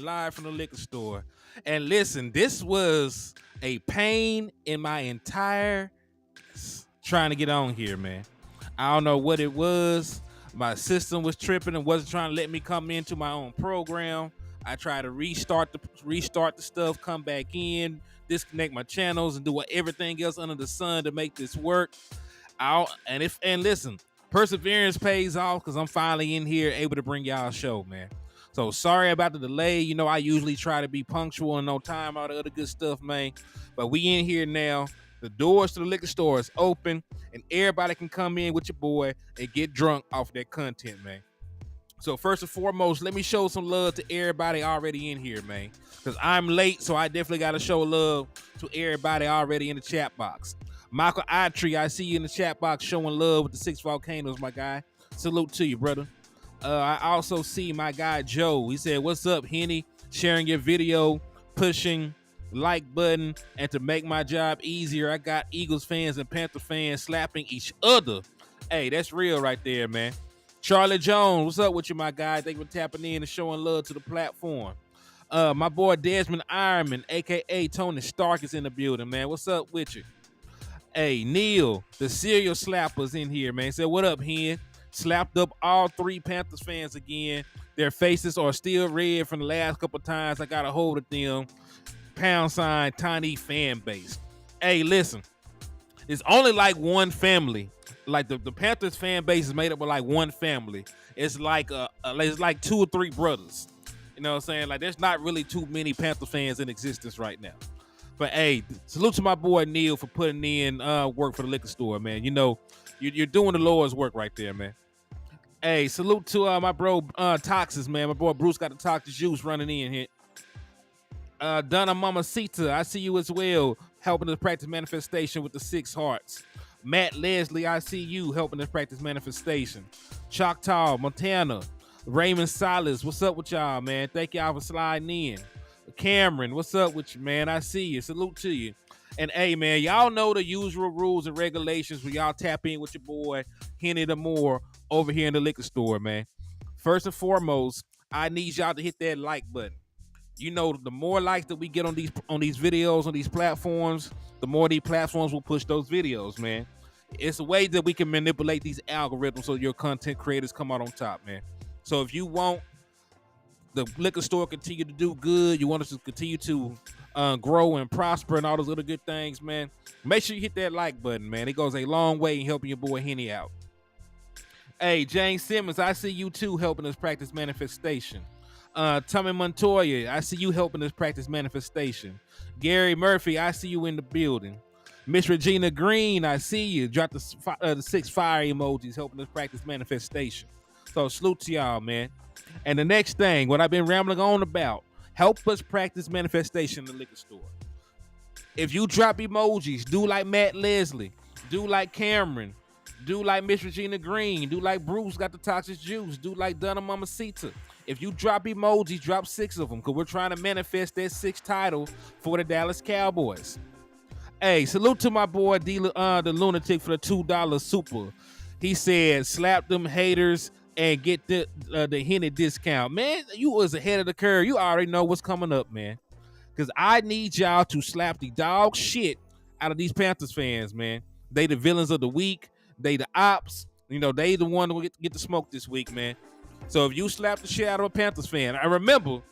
live from the liquor store. And listen, this was a pain in my entire trying to get on here, man. I don't know what it was. My system was tripping and wasn't trying to let me come into my own program. I tried to restart the stuff, come back in, disconnect my channels, and do everything else under the sun to make this work. And listen, perseverance pays off because I'm finally in here able to bring y'all a show, man. So sorry about the delay. You know, I usually try to be punctual and on time, all the other good stuff, man. But we in here now. The doors to the liquor store is open, and everybody can come in with your boy and get drunk off that content, man. So first and foremost, let me show some love to everybody already in here, man. Because I'm late, so I definitely got to show love to everybody already in the chat box. Michael Itree, I see you in the chat box showing love with the 6 volcanoes, my guy. Salute to you, brother. I also see my guy Joe. He said, "What's up, Henny? Sharing your video, pushing like button, and to make my job easier, I got Eagles fans and Panther fans slapping each other." Hey, that's real right there, man. Charlie Jones, what's up with you, my guy? Thank you for tapping in and showing love to the platform. My boy Desmond Ironman, aka Tony Stark, is in the building, man. What's up with you? Hey, Neil, the serial slappers in here, man. Said, "What up, Hen?" Slapped up all 3 Panthers fans again. Their faces are still red from the last couple times I got a hold of them. # tiny fan base. Hey, listen, it's only like one family. Like the Panthers fan base is made up of like one family. It's like it's like 2 or 3 brothers. You know what I'm saying? Like there's not really too many Panther fans in existence right now. But hey, salute to my boy Neil for putting in work for the liquor store, man. You know, you're doing the Lord's work right there, man. Hey, salute to my bro Toxis, man. My boy Bruce got the toxic juice running in here. Donna Mamacita, I see you as well, helping us practice manifestation with the 6 hearts. Matt Leslie, I see you helping us practice manifestation. Choctaw, Montana, Raymond Silas, what's up with y'all, man? Thank y'all for sliding in. Cameron, what's up with you, man? I see you. Salute to you. And hey, man, y'all know the usual rules and regulations where y'all tap in with your boy Henny the Moore over here in the liquor store, man. First and foremost, I need y'all to hit that like button. You know, the more likes that we get on these videos, on these platforms, the more these platforms will push those videos, man. It's a way that we can manipulate these algorithms so your content creators come out on top, man. So if you want the liquor store continue to do good, you want us to continue to grow and prosper and all those other good things, man, make sure you hit that like button, man. It goes a long way in helping your boy Henny out. Hey, Jane Simmons, I see you too helping us practice manifestation. Tommy Montoya, I see you helping us practice manifestation. Gary Murphy, I see you in the building. Miss Regina Green, I see you. Drop the 6 fire emojis helping us practice manifestation. So salute to y'all, man. And the next thing, what I've been rambling on about, help us practice manifestation in the liquor store. If you drop emojis, do like Matt Leslie, do like Cameron, do like Miss Regina Green, do like Bruce got the toxic juice, do like Donna Mamacita. If you drop emojis, drop 6 of them, because we're trying to manifest that 6th title for the Dallas Cowboys. Hey, salute to my boy the Lunatic for the $2 super. He said, slap them haters and get the Henny discount. Man, you was ahead of the curve. You already know what's coming up, man. Because I need y'all to slap the dog shit out of these Panthers fans, man. They the villains of the week. They the ops. You know, they the one who get the smoke this week, man. So if you slap the shit out of a Panthers fan, I remember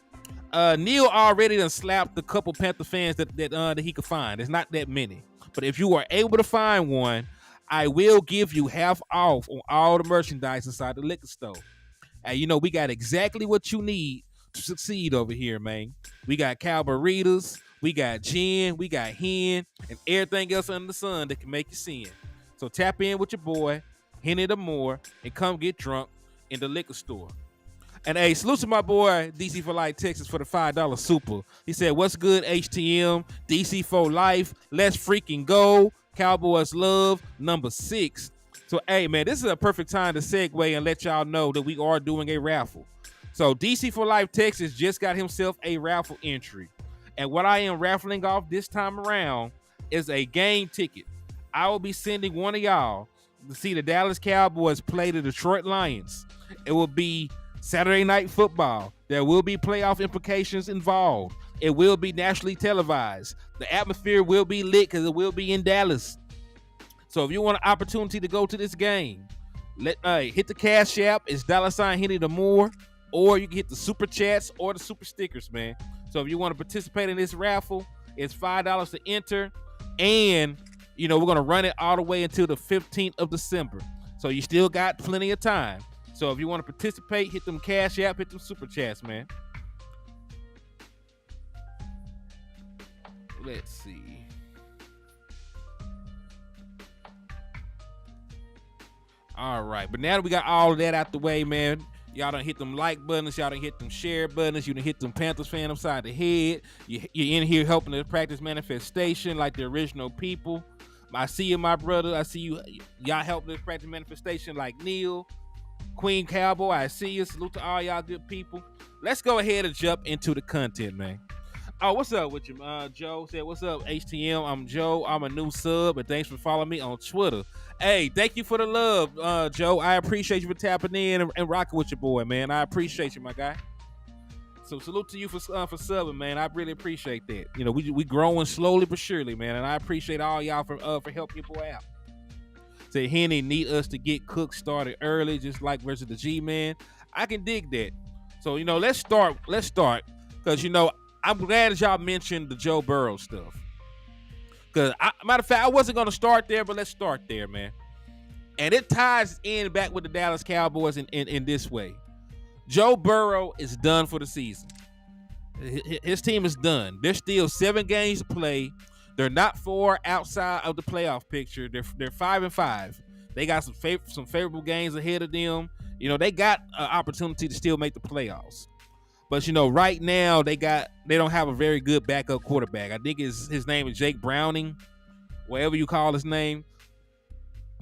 Neil already done slapped a couple Panther fans that he could find. It's not that many. But if you are able to find one, I will give you half off on all the merchandise inside the liquor store. And you know, we got exactly what you need to succeed over here, man. We got Cowboys, we got gin, we got hen, and everything else under the sun that can make you sin. So tap in with your boy, Henny the Moore, and come get drunk in the liquor store. And hey, salute to my boy DC for Life Texas for the $5 super. He said, "What's good, HTM? DC for life. Let's freaking go. Cowboys love number 6." So hey, man, this is a perfect time to segue and let y'all know that we are doing a raffle. So DC for Life Texas just got himself a raffle entry. And what I am raffling off this time around is a game ticket. I will be sending one of y'all to see the Dallas Cowboys play the Detroit Lions. It will be Saturday Night Football. There will be playoff implications involved. It will be nationally televised. The atmosphere will be lit because it will be in Dallas. So if you want an opportunity to go to this game, hit the Cash App. It's $Henny the more, or you can hit the Super Chats or the Super Stickers, man. So if you want to participate in this raffle, it's $5 to enter. And, we're going to run it all the way until the 15th of December. So you still got plenty of time. So if you want to participate, hit them Cash App, hit them Super Chats, man. Let's see. All right, but now that we got all of that out the way, man, y'all done hit them like buttons, y'all done hit them share buttons, you done hit them Panthers fan upside the head. You're in here helping to practice manifestation like the original people. I see you, my brother. I see you. Y'all helping to practice manifestation like Neil, Queen Cowboy. I see you. Salute to all y'all good people. Let's go ahead and jump into the content, man. Oh, what's up with you? Joe said, what's up, HTM? I'm Joe. I'm a new sub, and thanks for following me on Twitter. Hey, thank you for the love, Joe. I appreciate you for tapping in and rocking with your boy, man. I appreciate you, my guy. So salute to you for subbing, man. I really appreciate that. We growing slowly but surely, man, and I appreciate all y'all for helping your boy out. Say Henny need us to get Cook started early, just like versus the G, man. I can dig that. So let's start because I'm glad that y'all mentioned the Joe Burrow stuff. Because, matter of fact, I wasn't going to start there, but let's start there, man. And it ties in back with the Dallas Cowboys in this way. Joe Burrow is done for the season. His team is done. There's still 7 games to play. They're not far outside of the playoff picture. They're 5-5. They got some favorable games ahead of them. They got an opportunity to still make the playoffs. But right now they don't have a very good backup quarterback. I think his name is Jake Browning, whatever you call his name.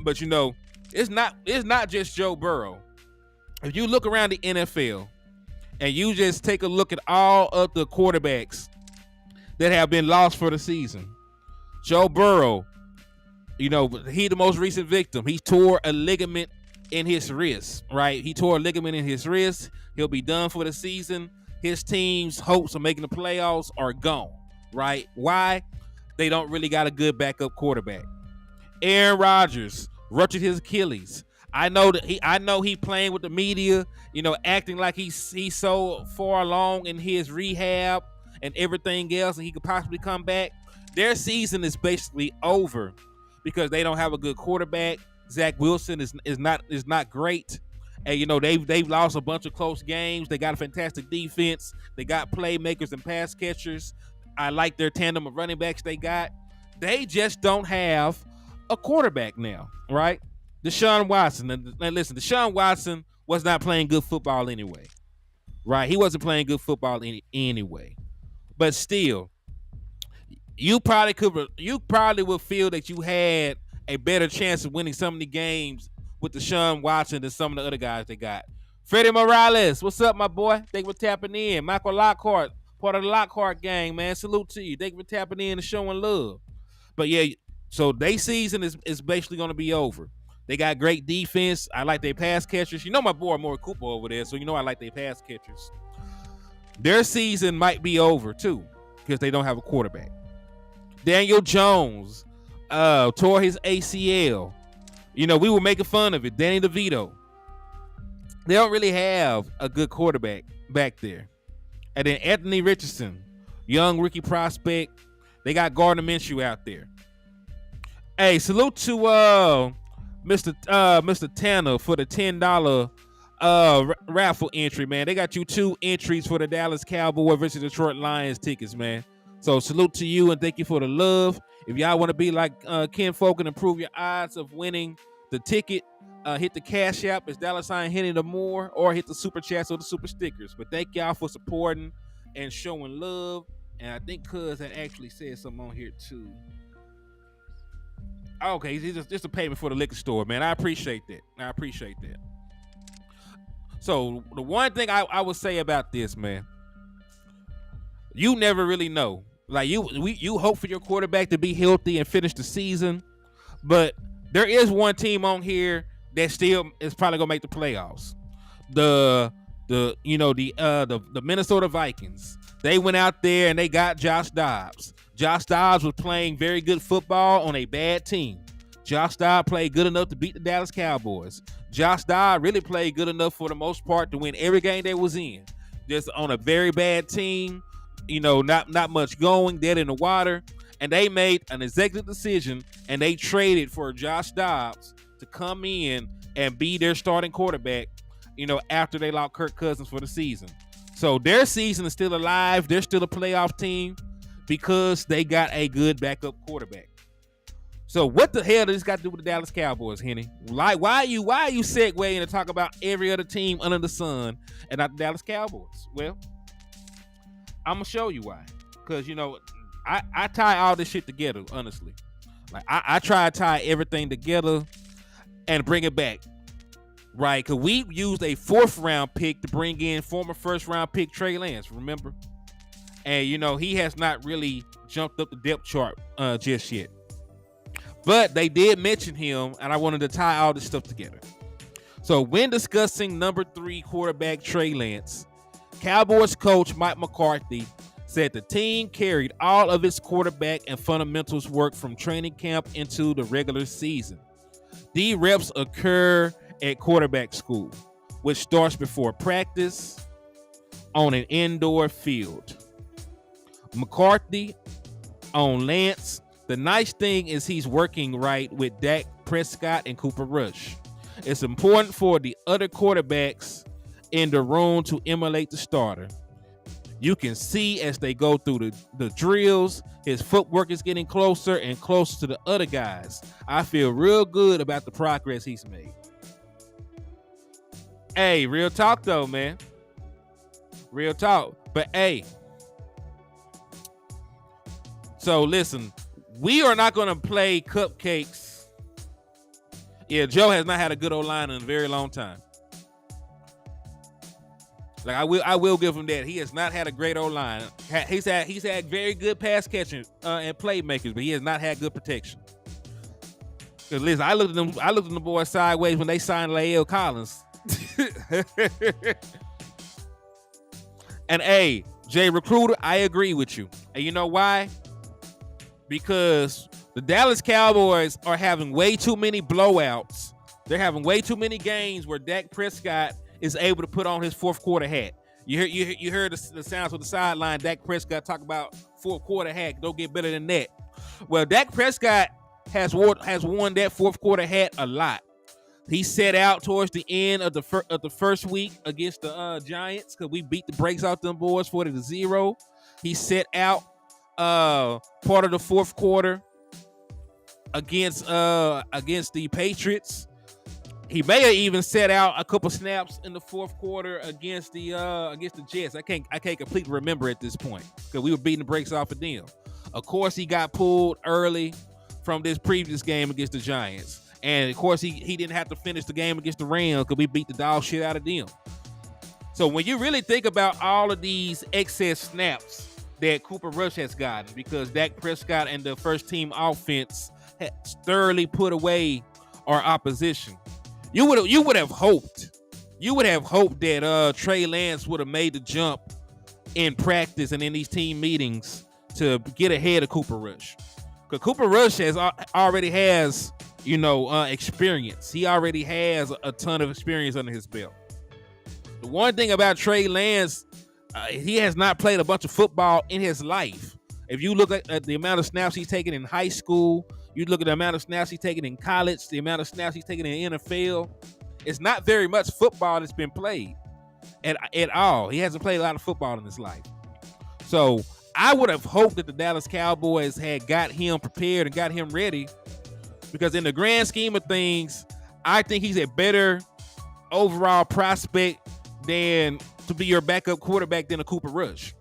But it's not just Joe Burrow. If you look around the NFL and you just take a look at all of the quarterbacks that have been lost for the season, Joe Burrow, he the most recent victim. He tore a ligament in his wrist, right? He tore a ligament in his wrist. He'll be done for the season. His team's hopes of making the playoffs are gone, right? Why? They don't really got a good backup quarterback. Aaron Rodgers ruptured his Achilles. I know he playing with the media, acting like he's so far along in his rehab and everything else, and he could possibly come back. Their season is basically over because they don't have a good quarterback. Zach Wilson is not great. And they've lost a bunch of close games. They got a fantastic defense. They got playmakers and pass catchers. I like their tandem of running backs they got. They just don't have a quarterback now, right? Deshaun Watson. And listen, Deshaun Watson was not playing good football anyway, right? He wasn't playing good football anyway. But still, you probably would feel that you had a better chance of winning some of the games with Deshaun Watson than some of the other guys they got. Freddie Morales, what's up, my boy? Thank you for tapping in. Michael Lockhart, part of the Lockhart gang, man. Salute to you. Thank you for tapping in and showing love. But yeah, so their season is basically going to be over. They got great defense. I like their pass catchers. My boy Amari Cooper over there, so I like their pass catchers. Their season might be over too because they don't have a quarterback. Daniel Jones tore his ACL. We were making fun of it. Danny DeVito. They don't really have a good quarterback back there. And then Anthony Richardson, young rookie prospect. They got Gardner Minshew out there. Hey, salute to Mr. Tanner for the $10 raffle entry, man. They got you 2 entries for the Dallas Cowboys versus Detroit Lions tickets, man. So salute to you and thank you for the love. If y'all want to be like Ken Folk and improve your odds of winning the ticket, hit the Cash App. It's $Henny the more, or hit the Super Chats or the Super Stickers. But thank y'all for supporting and showing love. And I think Cuz had actually said something on here too. Okay, it's just a payment for the liquor store, man. I appreciate that. So the one thing I would say about this, man, you never really know. Like you hope for your quarterback to be healthy and finish the season, but there is one team on here that still is probably gonna make the playoffs. The the Minnesota Vikings. They went out there and they got Josh Dobbs. Josh Dobbs was playing very good football on a bad team. Josh Dobbs played good enough to beat the Dallas Cowboys. Josh Dobbs really played good enough for the most part to win every game they was in. Just on a very bad team, not much going, dead in the water. And they made an executive decision and they traded for Josh Dobbs to come in and be their starting quarterback, after they lost Kirk Cousins for the season. So their season is still alive. They're still a playoff team because they got a good backup quarterback. So what the hell does this got to do with the Dallas Cowboys, Henny? Like, why are you segueing to talk about every other team under the sun and not the Dallas Cowboys? Well, I'm gonna show you why. Because I tie all this shit together, honestly. Like I try to tie everything together and bring it back. Right, because we used a 4th round pick to bring in former 1st round pick Trey Lance, remember? And he has not really jumped up the depth chart just yet. But they did mention him, and I wanted to tie all this stuff together. So when discussing number 3 quarterback Trey Lance, Cowboys coach Mike McCarthy said the team carried all of its quarterback and fundamentals work from training camp into the regular season. The reps occur at quarterback school, which starts before practice on an indoor field. McCarthy on Lance. The nice thing is he's working right with Dak Prescott and Cooper Rush. It's important for the other quarterbacks in the room to emulate the starter. You can see as they go through the drills, his footwork is getting closer and closer to the other guys. I feel real good about the progress he's made. Hey, real talk though, man. Real talk. But hey, so listen, we are not going to play cupcakes. Yeah, Joe has not had a good O-line in a very long time. Like I will give him that. He has not had a great O-line. He's had very good pass catching and playmakers, but he has not had good protection. Cause listen, I looked at them boys sideways when they signed Lael Collins. And hey, Jay Recruiter, I agree with you. And you know why? Because the Dallas Cowboys are having way too many blowouts. They're having way too many games where Dak Prescott is able to put on his 4th quarter hat. You heard the sounds of the sideline. Dak Prescott talk about 4th quarter hat. Don't get better than that. Well, Dak Prescott has worn that 4th quarter hat a lot. He set out towards the end of the first week against the Giants because we beat the brakes off them boys 40-0. He set out part of the 4th quarter against the Patriots. He may have even set out a couple snaps in the 4th quarter against the Jets. I can't completely remember at this point because we were beating the brakes off of them. Of course, he got pulled early from this previous game against the Giants. And of course, he didn't have to finish the game against the Rams because we beat the dog shit out of them. So when you really think about all of these excess snaps that Cooper Rush has gotten, because Dak Prescott and the first team offense had thoroughly put away our opposition, you would have hoped that Trey Lance would have made the jump in practice and in these team meetings to get ahead of Cooper Rush, because Cooper Rush already has experience. He already has a ton of experience under his belt. The one thing about Trey Lance, he has not played a bunch of football in his life. If you look at the amount of snaps he's taken in high school, you look at the amount of snaps he's taken in college, the amount of snaps he's taken in the NFL, it's not very much football that's been played at all. He hasn't played a lot of football in his life. So I would have hoped that the Dallas Cowboys had got him prepared and got him ready, because in the grand scheme of things, I think he's a better overall prospect than to be your backup quarterback than a Cooper Rush.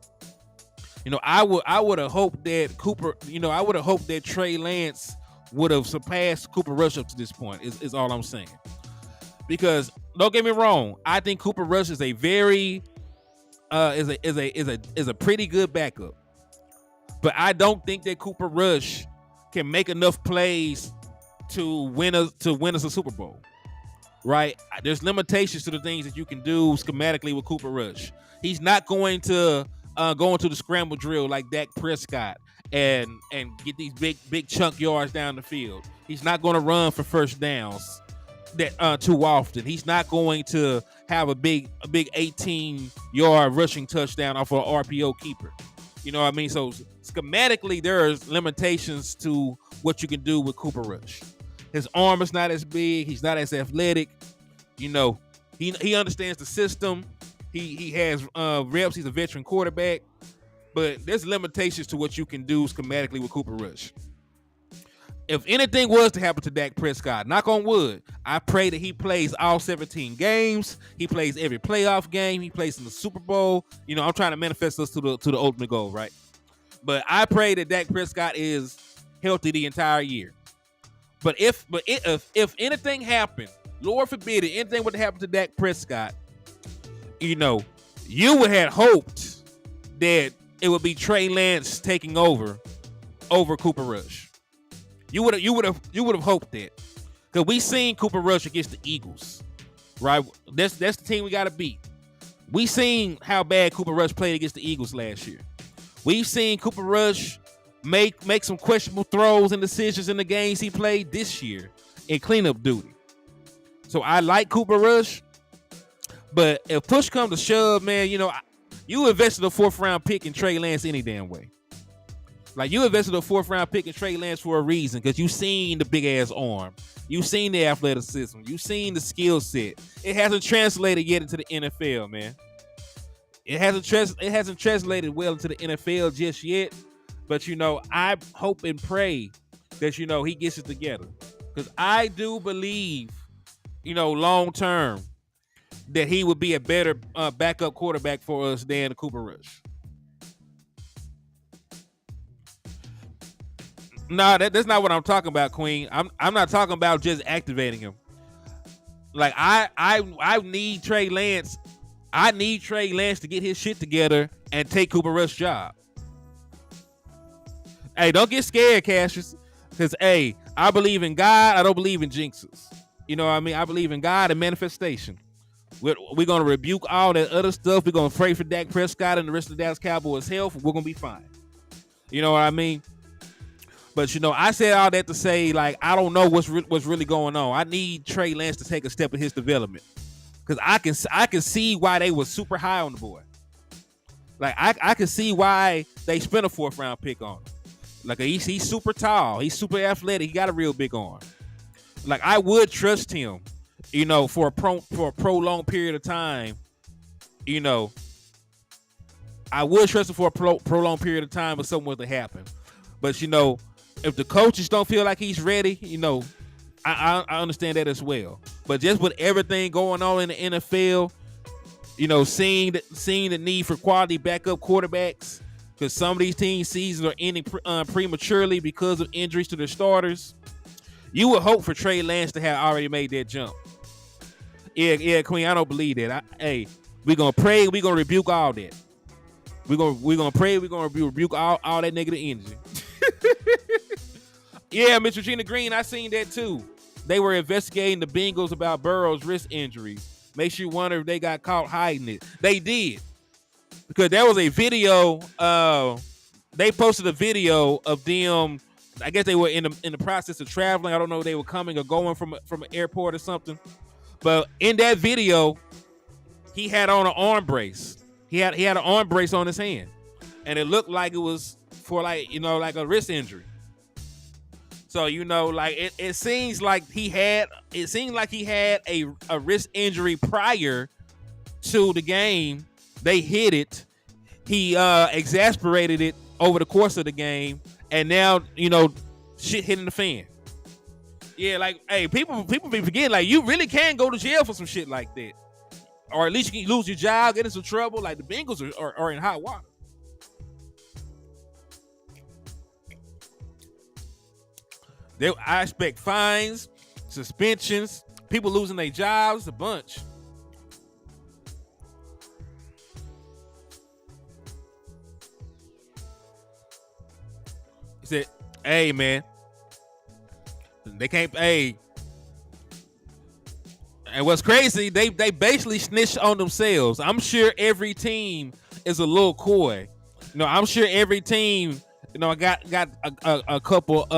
I would have hoped that Trey Lance would have surpassed Cooper Rush up to this point. Is all I'm saying. Because don't get me wrong, I think Cooper Rush is a very is a pretty good backup, but I don't think that Cooper Rush can make enough plays to win us a Super Bowl. right? There's limitations to the things that you can do schematically with Cooper Rush. He's not going to go into the scramble drill like Dak Prescott and get these big chunk yards down the field. He's not going to run for first downs that too often. He's not going to have a big 18-yard rushing touchdown off of an RPO keeper. You know what I mean? So schematically, there's limitations to what you can do with Cooper Rush. His arm is not as big. He's not as athletic. You know, he understands the system. He has reps. He's a veteran quarterback. But there's limitations to what you can do schematically with Cooper Rush. If anything was to happen to Dak Prescott, knock on wood, I pray that he plays all 17 games. He plays every playoff game. He plays in the Super Bowl. You know, I'm trying to manifest us to the ultimate goal, right? But I pray that Dak Prescott is healthy the entire year. But if anything happened, Lord forbid, if anything would happen to Dak Prescott, you know, you would have hoped that it would be Trey Lance taking over Cooper Rush. You would have hoped that, because we seen Cooper Rush against the Eagles, right? That's the team we got to beat. We seen how bad Cooper Rush played against the Eagles last year. We've seen Cooper Rush make some questionable throws and decisions in the games he played this year in cleanup duty. So I like Cooper Rush, but if push comes to shove, man, you know, you invested a 4th round pick in Trey Lance any damn way. Like, you invested a 4th round pick in Trey Lance for a reason, because you seen the big ass arm, you seen the athleticism, you seen the skill set. It hasn't translated yet into the NFL, man. It hasn't translated well into the NFL just yet. But, you know, I hope and pray that, you know, he gets it together, because I do believe, you know, long term, that he would be a better backup quarterback for us than Cooper Rush. No, that's not what I'm talking about, Queen. I'm not talking about just activating him. Like, I need Trey Lance. I need Trey Lance to get his shit together and take Cooper Rush's job. Hey, don't get scared, Cassius, because, hey, I believe in God. I don't believe in jinxes. You know what I mean? I believe in God and manifestation. We're going to rebuke all that other stuff. We're going to pray for Dak Prescott and the rest of the Dallas Cowboys' health. We're going to be fine. You know what I mean? But, you know, I said all that to say, like, I don't know what's really going on. I need Trey Lance to take a step in his development, because I can see why they were super high on the board. Like, I can see why they spent a 4th round pick on him. Like, he's super tall. He's super athletic. He got a real big arm. Like, I would trust him, you know, for a prolonged period of time. You know, I would trust him for a prolonged period of time if something was to happen. But, you know, if the coaches don't feel like he's ready, you know, I understand that as well. But just with everything going on in the NFL, you know, seeing the need for quality backup quarterbacks, because some of these team seasons are ending prematurely because of injuries to their starters, you would hope for Trey Lance to have already made that jump. Yeah, Queen, I don't believe that. Hey, we're gonna pray. We're gonna rebuke all that. We're gonna pray. We're gonna rebuke all that negative energy. Yeah, Miss Regina Green, I seen that too. They were investigating the Bengals about Burrow's wrist injuries. Makes you wonder if they got caught hiding it. They did, because there was a video. They posted a video of them. I guess they were in the process of traveling. I don't know if they were coming or going from an airport or something. But in that video, he had on an arm brace. He had an arm brace on his hand, and it looked like it was for, like, you know, like a wrist injury. So, you know, like it seems like he had a wrist injury prior to the game. They hit it. He exasperated it over the course of the game, and now, you know, shit hitting the fan. Yeah, like, hey, people be forgetting, like, you really can go to jail for some shit like that, or at least you can lose your job, get into some trouble. Like, the Bengals are in hot water. I expect fines, suspensions, people losing their jobs, a bunch. He said, hey, man, they can't, hey, And what's crazy, they basically snitched on themselves. I'm sure every team is a little coy. I'm sure every team, got a couple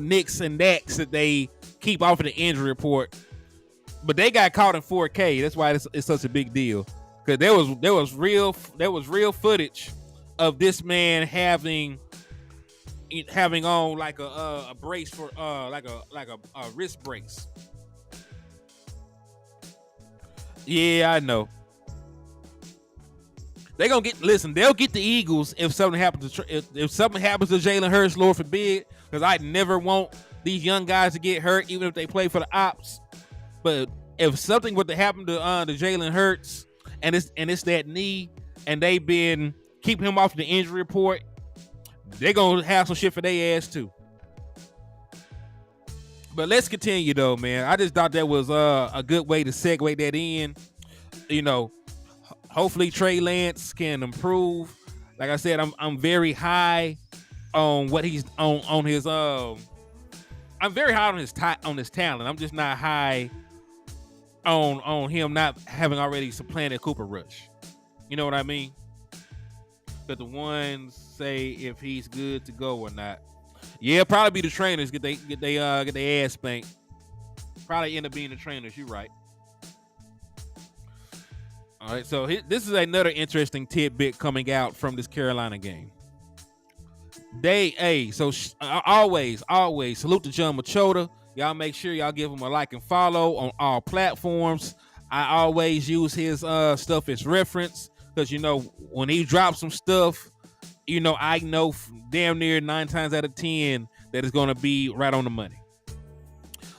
nicks and nacks that they keep off of the injury report. But they got caught in 4K. That's why it's such a big deal. Because there was real footage of this man having on like a brace for like a wrist brace. Yeah, I know. They'll get the Eagles if something happens to Jalen Hurts, Lord forbid, because I never want these young guys to get hurt, even if they play for the ops. But if something were to happen to Jalen Hurts, and it's that knee, and they've been keeping him off the injury report, they're gonna have some shit for their ass too. But let's continue though, man. I just thought that was a good way to segue that in. Hopefully Trey Lance can improve. Like I said, I'm very high on what he's on his I'm very high on his talent. I'm just not high on him not having already supplanted Cooper Rush. You know what I mean? But the ones say if he's good to go or not. Yeah, probably be the trainers get their ass spanked. Probably end up being the trainers. You're right. All right, so this is another interesting tidbit coming out from this Carolina game. Always salute to John Machota. Y'all make sure y'all give him a like and follow on all platforms. I always use his stuff as reference because when he drops some stuff, I know damn near 9 times out of 10 that it's going to be right on the money.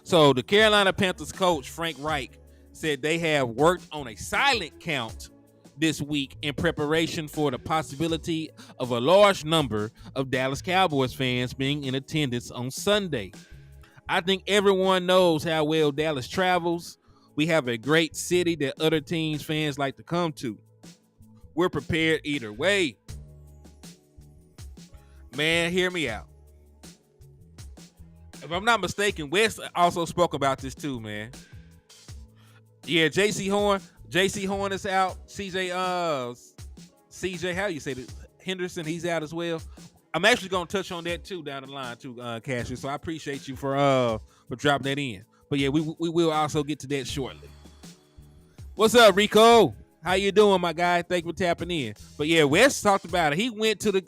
So the Carolina Panthers coach Frank Reich said they have worked on a silent count this week in preparation for the possibility of a large number of Dallas Cowboys fans being in attendance on Sunday. I think everyone knows how well Dallas travels. We have a great city that other teams' fans like to come to. We're prepared either way. Man, hear me out. If I'm not mistaken, West also spoke about this too, man. Yeah, JC Horn is out. CJ, how you say it? Henderson, he's out as well. I'm actually gonna touch on that too down the line too, Cassius. So I appreciate you for dropping that in. But yeah, we will also get to that shortly. What's up, Rico? How you doing, my guy? Thank you for tapping in. But yeah, West talked about it. He went to the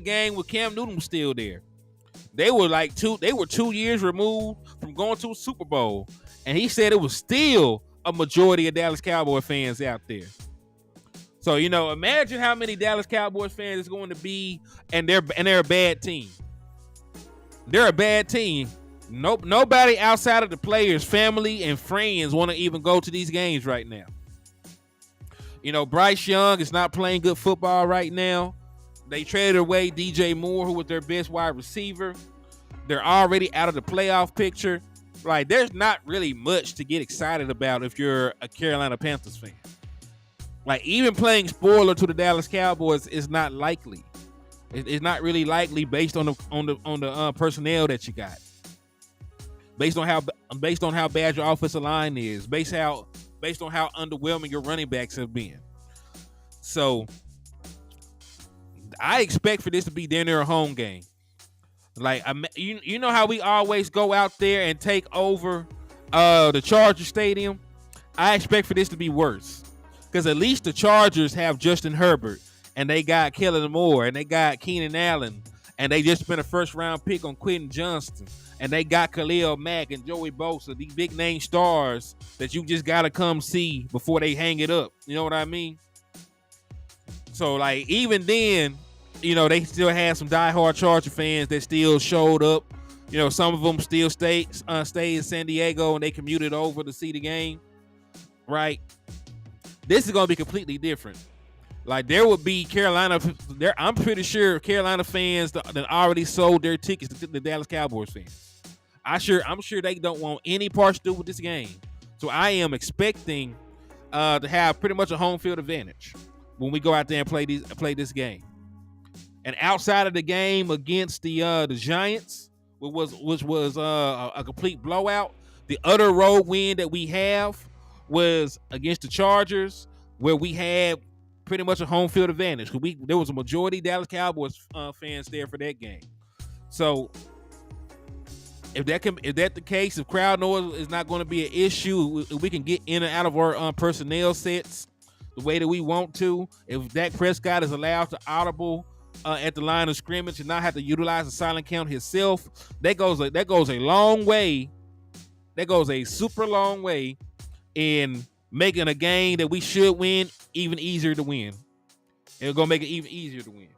game with Cam Newton still there. They were 2 years removed from going to a Super Bowl, and he said it was still a majority of Dallas Cowboys fans out there. So imagine how many Dallas Cowboys fans is going to be, and they're a bad team. They're a bad team. Nope, nobody outside of the players, family, and friends want to even go to these games right now. Bryce Young is not playing good football right now. They traded away DJ Moore, who was their best wide receiver. They're already out of the playoff picture. Like, there's not really much to get excited about if you're a Carolina Panthers fan. Like, even playing spoiler to the Dallas Cowboys is not likely. It's not really likely based on the personnel that you got. Based on how bad your offensive line is. Based on how underwhelming your running backs have been. So I expect for this to be their home game. Like, you know how we always go out there and take over the Chargers Stadium? I expect for this to be worse. Because at least the Chargers have Justin Herbert, and they got Kellen Moore, and they got Keenan Allen, and they just spent a first-round pick on Quentin Johnston, and they got Khalil Mack and Joey Bosa, these big-name stars that you just got to come see before they hang it up. You know what I mean? So, like, even then, they still had some diehard Charger fans that still showed up. Some of them still stay in San Diego, and they commuted over to see the game, right? This is going to be completely different. Like, there would be I'm pretty sure Carolina fans that already sold their tickets to the Dallas Cowboys fans. I'm sure they don't want any parts to do with this game. So I am expecting to have pretty much a home field advantage when we go out there and play this game. And outside of the game against the Giants, which was a complete blowout, The other road win that we have was against the Chargers, where we had pretty much a home field advantage. There was a majority Dallas Cowboys fans there for that game. So if that's the case, if crowd noise is not going to be an issue, we can get in and out of our personnel sets the way that we want to. If Dak Prescott is allowed to audible at the line of scrimmage and not have to utilize the silent count himself, that goes a long way. That goes a super long way in making a game that we should win even easier to win. It's gonna make it even easier to win.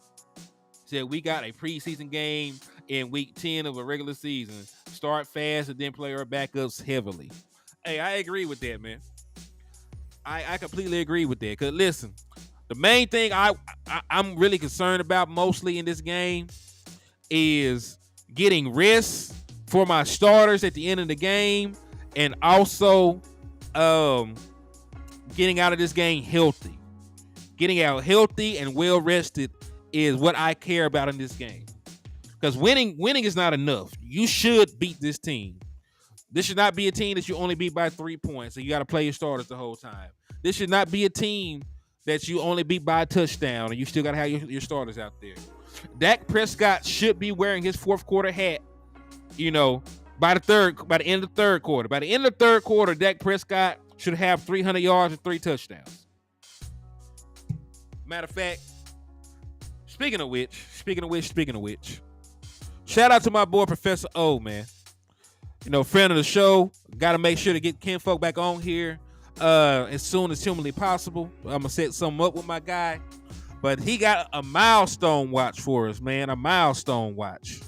So we got a preseason game in week 10 of a regular season. Start fast and then play our backups heavily. Hey, I agree with that, man. I completely agree with that. Because listen, the main thing I'm really concerned about mostly in this game is getting rest for my starters at the end of the game, and also getting out of this game healthy. Getting out healthy and well rested is what I care about in this game. Because winning is not enough. You should beat this team. This should not be a team that you only beat by 3 points and you got to play your starters the whole time. This should not be a team that you only beat by a touchdown and you still got to have your starters out there. Dak Prescott should be wearing his fourth quarter hat, by the end of the third quarter. By the end of the third quarter, Dak Prescott should have 300 yards and 3 touchdowns. Matter of fact, speaking of which, shout out to my boy Professor O, man. Friend of the show. Got to make sure to get Ken Folk back on here as soon as humanly possible. I'm gonna set something up with my guy, but he got a milestone watch for us, man. A milestone watch.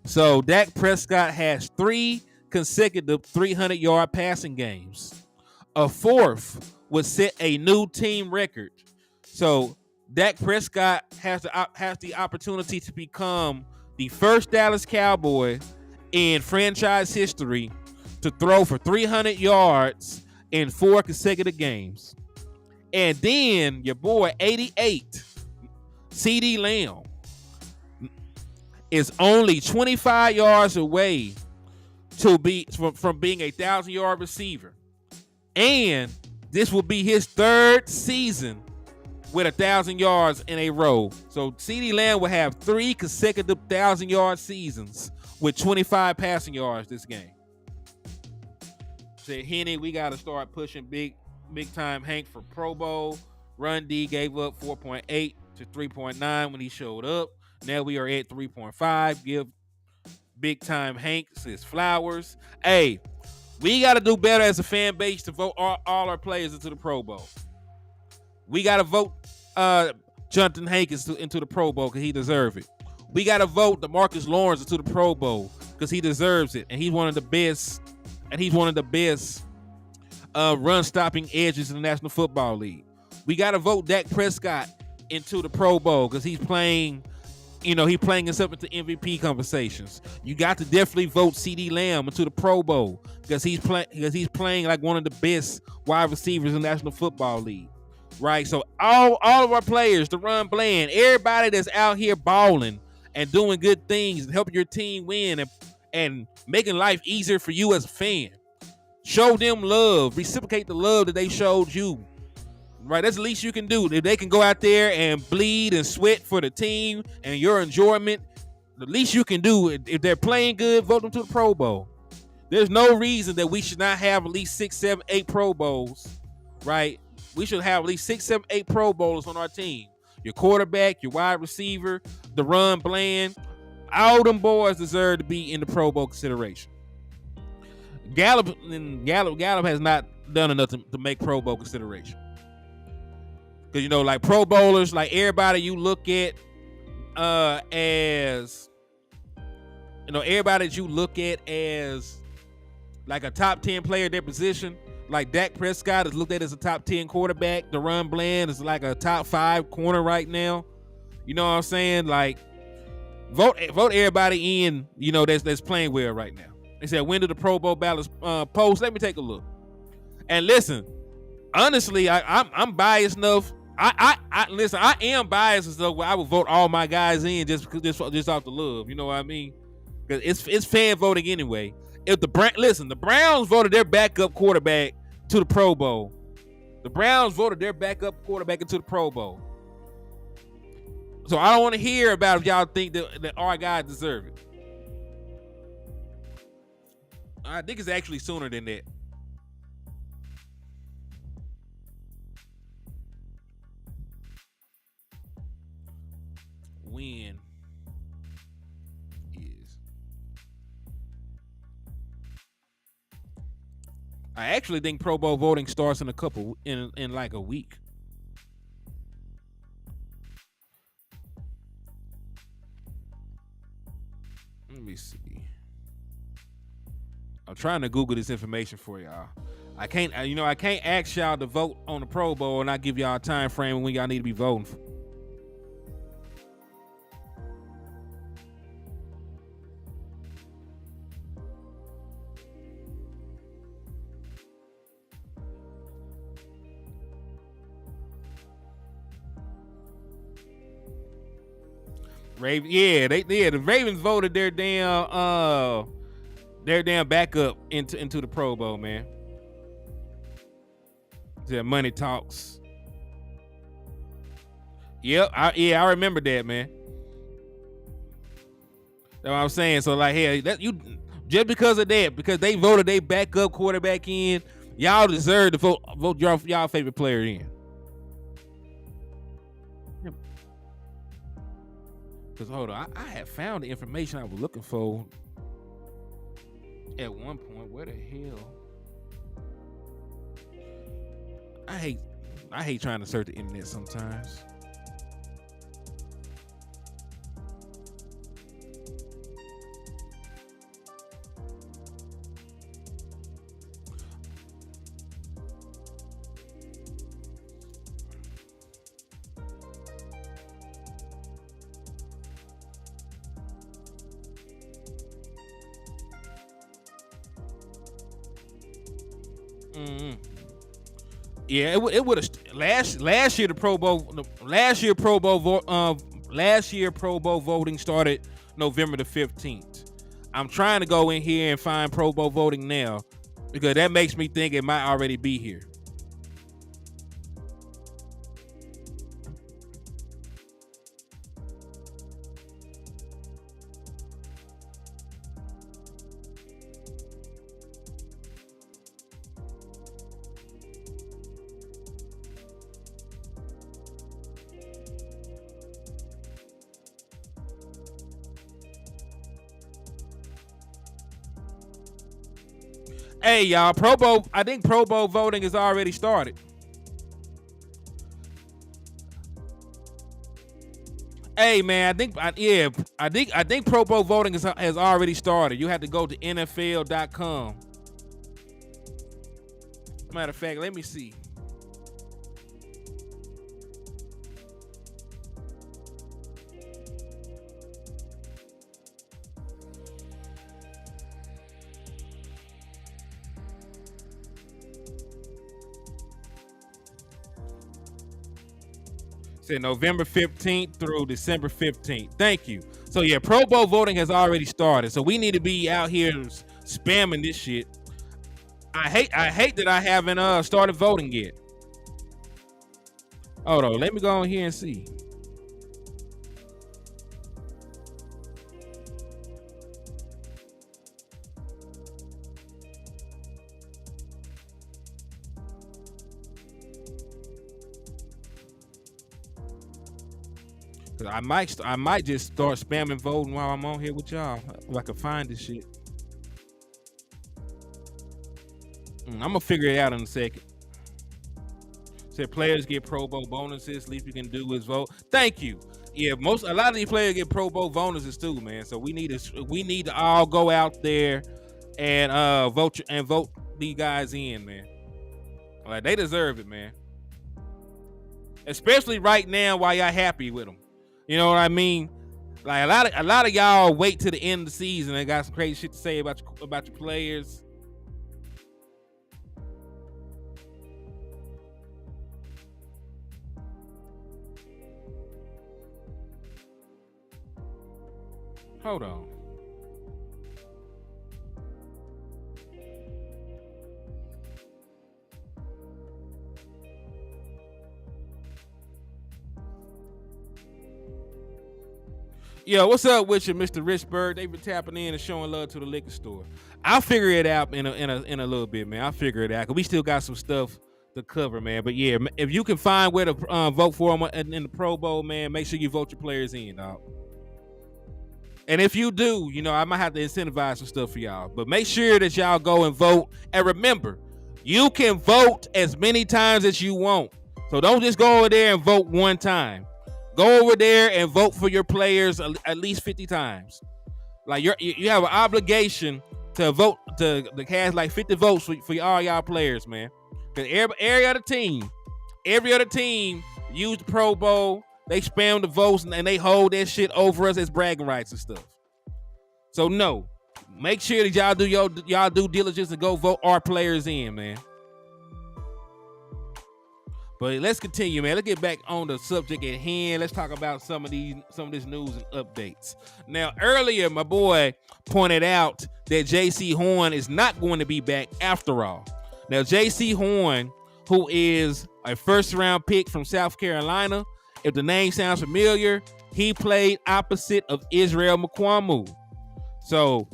So Dak Prescott has 3 consecutive 300-yard passing games. A fourth would set a new team record. So Dak Prescott has the opportunity to become the first Dallas Cowboy in franchise history to throw for 300 yards in 4 consecutive games. And then your boy 88, CD Lamb, is only 25 yards away from being a 1,000-yard receiver. And this will be his 3rd season with 1,000 yards in a row. So CD Lamb will have 3 consecutive 1,000-yard seasons with 25 passing yards this game. Said Henny, we got to start pushing big time Hank for Pro Bowl. Run D gave up 4.8 to 3.9 when he showed up. Now we are at 3.5. Give big time Hank his flowers. Hey, we got to do better as a fan base to vote all our players into the Pro Bowl. We got to vote Jonathan Hankins into the Pro Bowl because he deserves it. We got to vote DeMarcus Lawrence into the Pro Bowl because he deserves it. And he's one of the best. Run-stopping edges in the National Football League. We got to vote Dak Prescott into the Pro Bowl because he's playing, he's playing himself into MVP conversations. You got to definitely vote CD Lamb into the Pro Bowl because he's playing like one of the best wide receivers in the National Football League. Right? So all of our players, the run Bland, everybody that's out here balling and doing good things and helping your team win and making life easier for you as a fan. Show them love. Reciprocate the love that they showed you. Right? That's the least you can do. If they can go out there and bleed and sweat for the team and your enjoyment, the least you can do, if they're playing good, vote them to the Pro Bowl. There's no reason that we should not have at least 6, 7, 8 Pro Bowls. Right? We should have at least 6, 7, 8 Pro Bowlers on our team. Your quarterback, your wide receiver, the run Bland, all them boys deserve to be in the Pro Bowl consideration. Gallup has not done enough to make Pro Bowl consideration. Because, like Pro Bowlers, like everybody you look at as like a top 10 player at their position. Like Dak Prescott is looked at as a top 10 quarterback. DaRon Bland is like a top 5 corner right now. You know what I'm saying? Like, vote everybody in, that's playing well right now. They said, when do the Pro Bowl ballots post? Let me take a look. And listen, honestly, I'm biased enough. I am biased enough where I would vote all my guys in just off the love. You know what I mean? Because it's fan voting anyway. If the Browns voted their backup quarterback to the Pro Bowl. The Browns voted their backup quarterback into the Pro Bowl. So I don't want to hear about if y'all think that our guys deserve it. I think it's actually sooner than that. When is? I actually think Pro Bowl voting starts in like a week. Let me see. I'm trying to Google this information for y'all. I can't ask y'all to vote on the Pro Bowl and not give y'all a time frame when y'all need to be voting. The Ravens voted their damn backup into the Pro Bowl, man. Their money talks. Yep, I remember that, man. That's what I'm saying. So like, hey, just because of that, because they voted their backup quarterback in, y'all deserve to vote y'all favorite player in. Because hold on, I had found the information I was looking for at one point. Where the hell? I hate trying to search the internet sometimes. Yeah, it would have last year Pro Bowl voting started November the 15th. I'm trying to go in here and find Pro Bowl voting now because that makes me think it might already be here. Hey y'all, I think Pro Bowl voting has already started. Hey man, I think Pro Bowl voting has already started. You have to go to NFL.com. Matter of fact, let me see. November 15th through December 15th. Thank you. So yeah, Pro Bowl voting has already started. So we need to be out here spamming this shit. I hate that I haven't started voting yet. Hold on, let me go on here and see. I might just start spamming voting while I'm on here with y'all if I can find this shit. I'm gonna figure it out in a second. Said players get Pro Bowl bonuses. Least you can do is vote. Thank you. Yeah, a lot of these players get Pro Bowl bonuses too, man. So we need to all go out there and vote these guys in, man. Like they deserve it, man. Especially right now while y'all happy with them. You know what I mean? Like a lot of y'all wait to the end of the season and got some crazy shit to say about your players. Hold on. Yo, what's up with you, Mr. Richburg? They've been tapping in and showing love to the liquor store. I'll figure it out in a little bit, man. I'll figure it out, cause we still got some stuff to cover, man. But yeah, if you can find where to vote for them in the Pro Bowl, man, make sure you vote your players in, dog. And if you do, I might have to incentivize some stuff for y'all. But make sure that y'all go and vote. And remember, you can vote as many times as you want. So don't just go over there and vote one time. Go over there and vote for your players at least 50 times. Like you have an obligation to vote to cast like 50 votes for all y'all players, man. Because every other team use the Pro Bowl. They spam the votes and they hold that shit over us as bragging rights and stuff. So no, make sure that y'all do y'all due diligence and go vote our players in, man. But let's continue, man. Let's get back on the subject at hand. Let's talk about some of this news and updates. Now, earlier, my boy pointed out that J.C. Horn is not going to be back after all. Now, J.C. Horn, who is a first-round pick from South Carolina, if the name sounds familiar, he played opposite of Israel Mukuamu. So,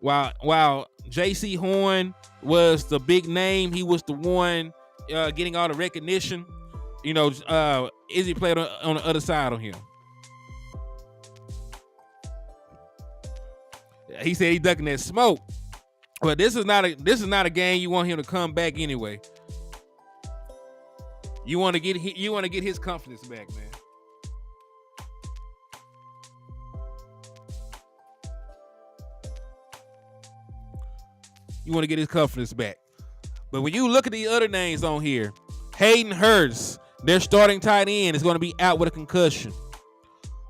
while J.C. Horn was the big name, he was the one getting all the recognition. Izzy played on the other side of him. He said he's ducking that smoke, but this is not a game you want him to come back anyway. You want to get his confidence back, man. You want to get his confidence back. But when you look at the other names on here, Hayden Hurst, their starting tight end, is going to be out with a concussion.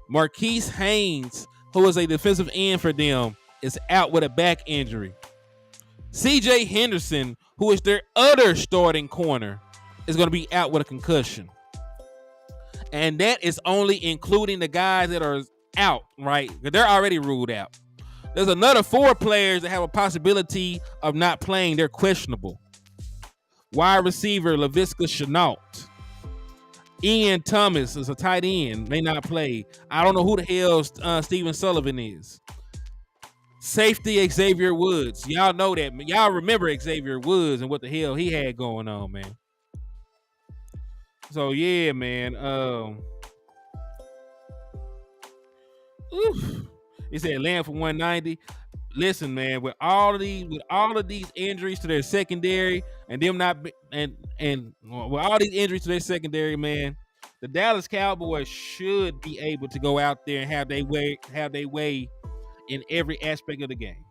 Marquise Haynes, who is a defensive end for them, is out with a back injury. CJ Henderson, who is their other starting corner, is going to be out with a concussion. And that is only including the guys that are out, right? They're already ruled out. There's another 4 players that have a possibility of not playing. They're questionable. Wide receiver Laviska Shenault. Ian Thomas is a tight end, may not play. I don't know who the hell Steven Sullivan is. Safety Xavier Woods. Y'all know that. Y'all remember Xavier Woods and what the hell he had going on, man. So yeah, man. He said land for 190. Listen, man, with all of these injuries to their secondary and them not and with all these injuries to their secondary, man, the Dallas Cowboys should be able to go out there and have their way in every aspect of the game.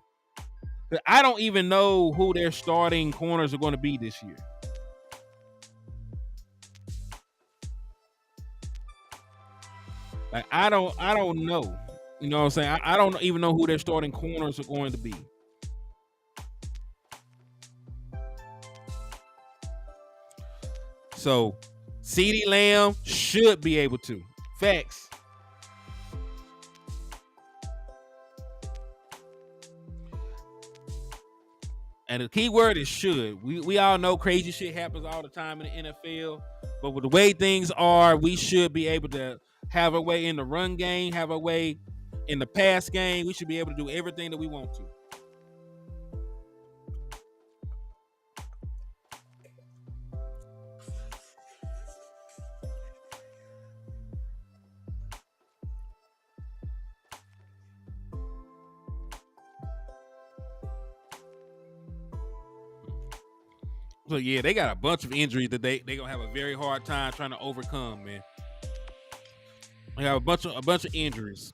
But I don't even know who their starting corners are going to be this year. Like I don't know. You know what I'm saying? I don't even know who their starting corners are going to be. So, CeeDee Lamb should be able to. Facts. And the key word is should. We all know crazy shit happens all the time in the NFL. But with the way things are, we should be able to have a way in the run game, have a way in the pass game. We should be able to do everything that we want to. So yeah, they got a bunch of injuries that they gonna have a very hard time trying to overcome, man. They have a bunch of injuries.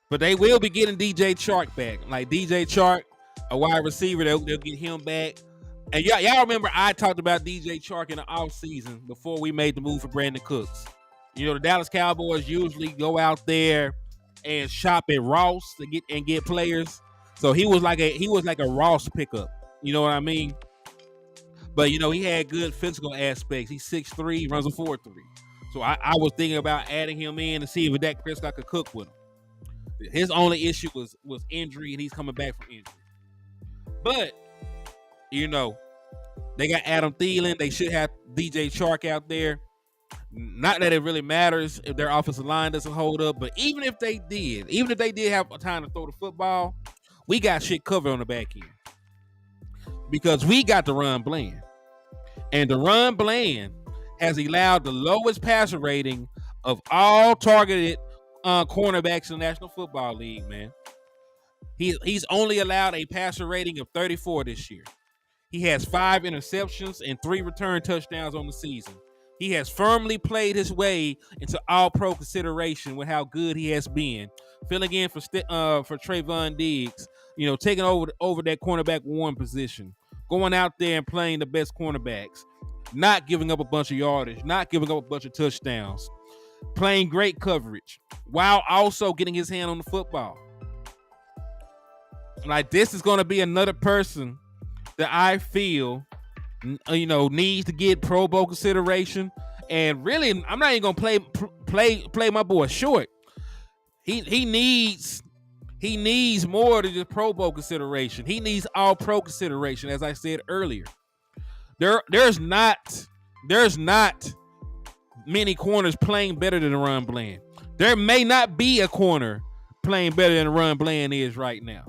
But they will be getting DJ Chark back. Like DJ Chark, a wide receiver, they'll get him back. And y'all remember I talked about DJ Chark in the offseason before we made the move for Brandon Cooks. You know, the Dallas Cowboys usually go out there and shop at Ross to get players. So he was like a Ross pickup. You know what I mean? But you know, he had good physical aspects. He's 6'3", runs a 4.3. So I was thinking about adding him in to see if Dak Prescott could cook with him. His only issue was injury, and he's coming back from injury. But, you know, they got Adam Thielen. They should have DJ Chark out there. Not that it really matters if their offensive line doesn't hold up, but even if they did have time to throw the football, we got shit covered on the back end because we got the run Bland, and the run Bland has allowed the lowest passer rating of all targeted cornerbacks in the National Football League. Man, he's only allowed a passer rating of 34 this year. He has 5 interceptions and 3 return touchdowns on the season. He has firmly played his way into All-Pro consideration with how good he has been, filling in for Trayvon Diggs. Taking over that cornerback 1 position, going out there and playing the best cornerbacks, not giving up a bunch of yardage, not giving up a bunch of touchdowns, playing great coverage while also getting his hand on the football. Like, this is going to be another person that I feel, needs to get Pro Bowl consideration. And really, I'm not even gonna play my boy short. He needs more than just Pro Bowl consideration. He needs All Pro consideration, as I said earlier. There's not many corners playing better than Ron Bland. There may not be a corner playing better than Ron Bland is right now.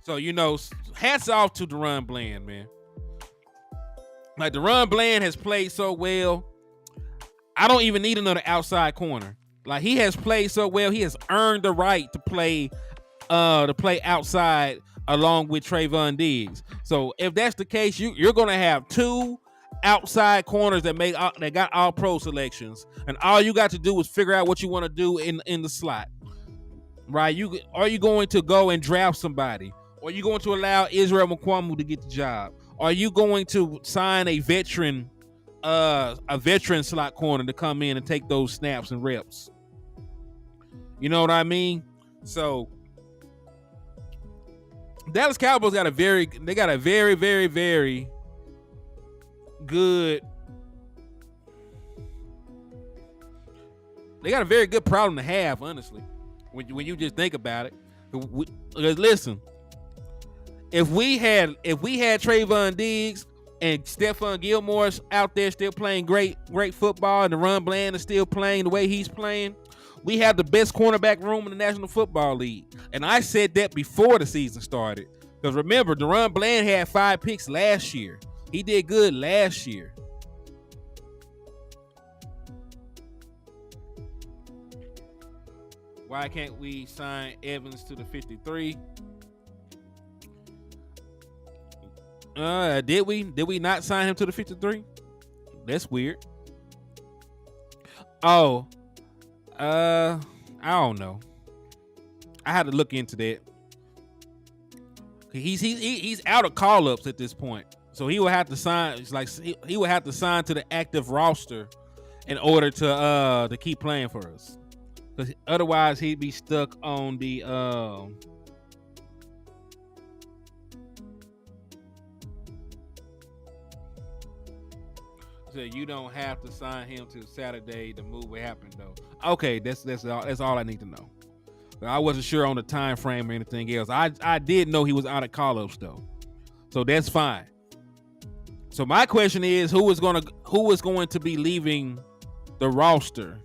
So, hats off to DaRon Bland, man. Like, DaRon Bland has played so well. I don't even need another outside corner. Like, he has played so well. He has earned the right to play outside along with Trayvon Diggs. So, if that's the case, you're going to have 2 outside corners that got all pro selections. And all you got to do is figure out what you want to do in the slot. Right? Are you going to go and draft somebody? Are you going to allow Israel Mukuamu to get the job? Are you going to sign a veteran slot corner to come in and take those snaps and reps? You know what I mean? So Dallas Cowboys got a very, very, very good. They got a very good problem to have, honestly, when you just think about it. Because listen. If we had Trayvon Diggs and Stephon Gilmore's out there still playing great football, and DaRon Bland is still playing the way he's playing, we have the best cornerback room in the National Football League. And I said that before the season started. Because remember, DaRon Bland had 5 picks last year. He did good last year. Why can't we sign Evans to the 53? Did we not sign him to the 53? That's weird. Oh, I don't know. I had to look into that. He's out of call-ups at this point, so he will have to sign. It's like he will have to sign to the active roster in order to keep playing for us. Because otherwise, he'd be stuck on the you don't have to sign him to Saturday. The move will happen though. Okay, that's all I need to know. I wasn't sure on the time frame or anything else. I did know he was out of call-ups though, so that's fine. So my question is, who is going to be leaving the roster?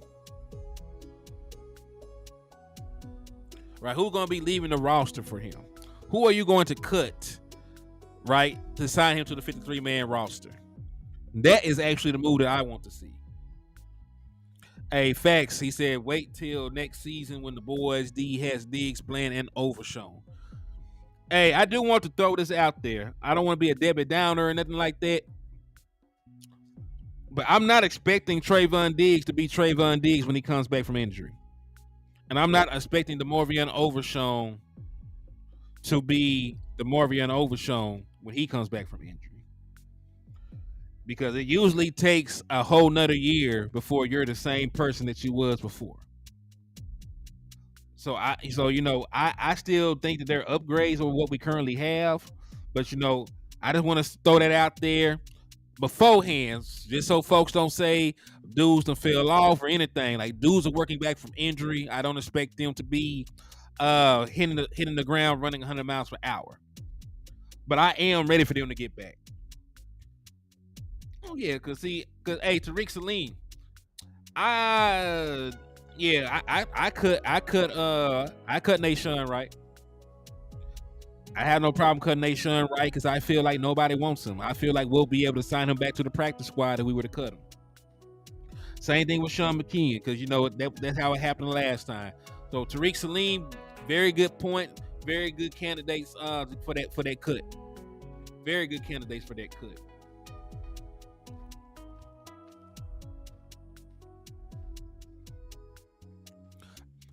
Right, who's going to be leaving the roster for him? Who are you going to cut, right, to sign him to the 53-man roster? That is actually the move that I want to see. Hey, facts. He said, wait till next season when the boys D has Diggs playing and Overshown. Hey, I do want to throw this out there. I don't want to be a Debbie Downer or nothing like that. But I'm not expecting Trayvon Diggs to be Trayvon Diggs when he comes back from injury. And I'm not expecting DeMarvion Overshown to be DeMarvion Overshown when he comes back from injury. Because it usually takes a whole nother year before you're the same person that you was before. So I still think that there are upgrades over what we currently have. But I just want to throw that out there beforehand, just so folks don't say dudes done fell off or anything. Like, dudes are working back from injury. I don't expect them to be hitting the ground running 100 miles per hour. but I am ready for them to get back. Oh yeah, cause Tariq Salim, I cut Nation right. I have no problem cutting Nation right because I feel like nobody wants him. I feel like we'll be able to sign him back to the practice squad if we were to cut him. Same thing with Sean McKeon, because that's how it happened last time. So Tariq Salim, very good point, very good candidates for that cut. Very good candidates for that cut.